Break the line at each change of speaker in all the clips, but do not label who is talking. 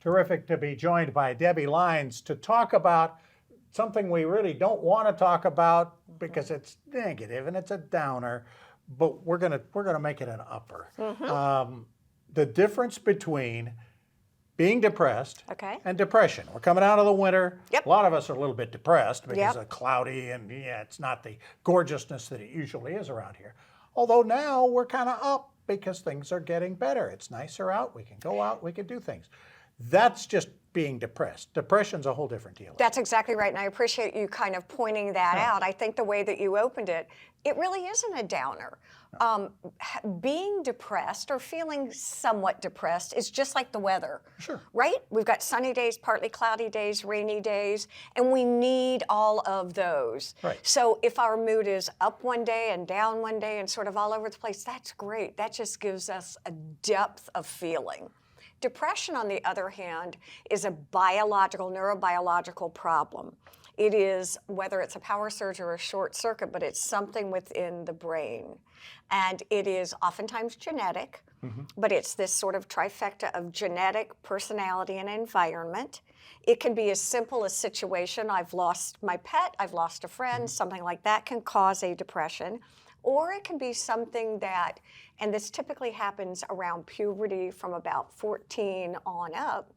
Terrific to be joined by Debi Lynes to talk about something we really don't want to talk about because it's negative and it's a downer, but we're gonna make it an upper. The difference between being depressed and depression. We're coming out of the winter. A lot of us are a little bit depressed because of cloudy and it's not the gorgeousness that it usually is around here. Although now we're kind of up because things are getting better. It's nicer out. We can go out. We can do things. That's just being depressed. Depression's a whole different deal.
That's exactly right, and I appreciate you kind of pointing that out. I think the way that you opened it, it really isn't a downer. Being depressed or feeling somewhat depressed is just like the weather, right? We've got sunny days, partly cloudy days, rainy days, and we need all of those. So if our mood is up one day and down one day and sort of all over the place, that's great. That just gives us a depth of feeling. Depression, on the other hand, is a biological, neurobiological problem. It is, whether it's a power surge or a short circuit, but it's something within the brain. And it is oftentimes genetic, but it's this sort of trifecta of genetic, personality, and environment. It can be as simple as situation, I've lost my pet, I've lost a friend, something like that can cause a depression. Or it can be something that, and this typically happens around puberty from about 14 on up,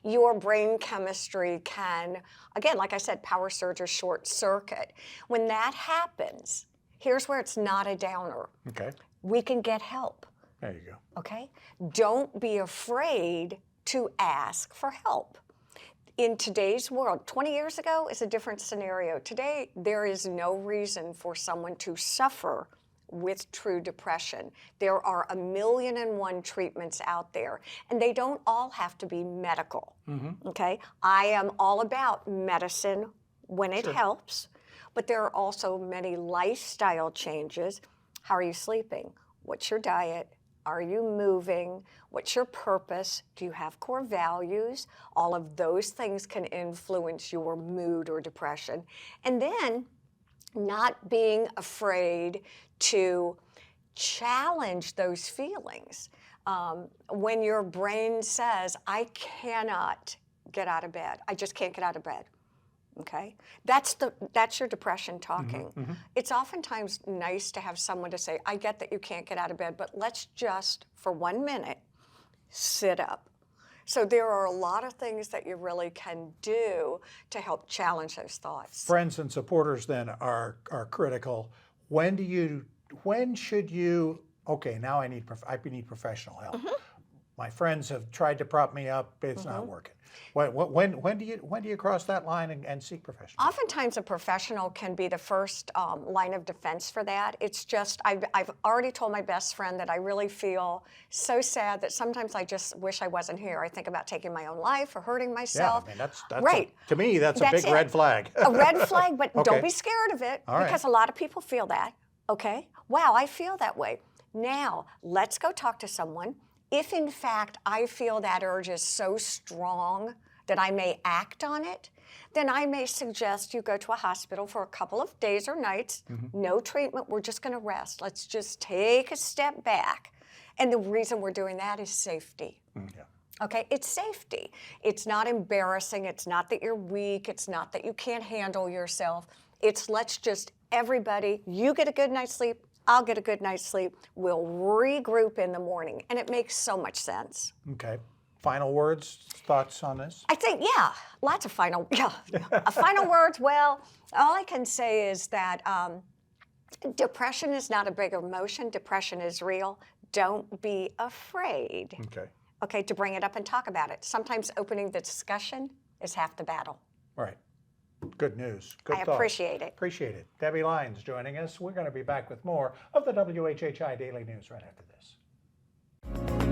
your brain chemistry can, again, like I said, power surge or short circuit. When that happens, here's where it's not a downer. We can get help.
There you go.
Don't be afraid to ask for help. In today's world, 20 years ago is a different scenario. Today, there is no reason for someone to suffer with true depression. There are 1,000,001 treatments out there, and they don't all have to be medical, I am all about medicine when it helps, but there are also many lifestyle changes. How are you sleeping? What's your diet? Are you moving? What's your purpose? Do you have core values? All of those things can influence your mood or depression. And then not being afraid to challenge those feelings. When your brain says, I cannot get out of bed, I just can't get out of bed. That's your depression talking. It's oftentimes nice to have someone to say, I get that you can't get out of bed, but let's just, for 1 minute, sit up. So there are a lot of things that you really can do to help challenge those thoughts.
Friends and supporters then are critical. When should you, okay, now I need professional help. My friends have tried to prop me up, it's not working. When do you cross that line and seek professional?
Oftentimes a professional can be the first line of defense for that. It's just, I've already told my best friend that I really feel so sad that sometimes I just wish I wasn't here. I think about taking my own life or hurting myself.
Yeah, I mean, that's to me, that's a big red flag.
A red flag, but don't be scared of it because a lot of people feel that, Wow, I feel that way. Now, let's go talk to someone. If in fact I feel that urge is so strong that I may act on it, then I may suggest you go to a hospital for a couple of days or nights, no treatment, we're just gonna rest. Let's just take a step back. And the reason we're doing that is safety. It's safety. It's not embarrassing, it's not that you're weak, it's not that you can't handle yourself. It's let's just, everybody, you get a good night's sleep, I'll get a good night's sleep, we'll regroup in the morning, and it makes so much sense.
Final words, thoughts on this?
I think, lots of final words. Well, all I can say is that depression is not a big emotion. Depression is real. Don't be afraid, to bring it up and talk about it. Sometimes opening the discussion is half the battle.
Right. Good news. Good
I
thoughts.
appreciate it.
Appreciate it. Debi Lynes joining us. We're going to be back with more of the WHHI Daily News right after this.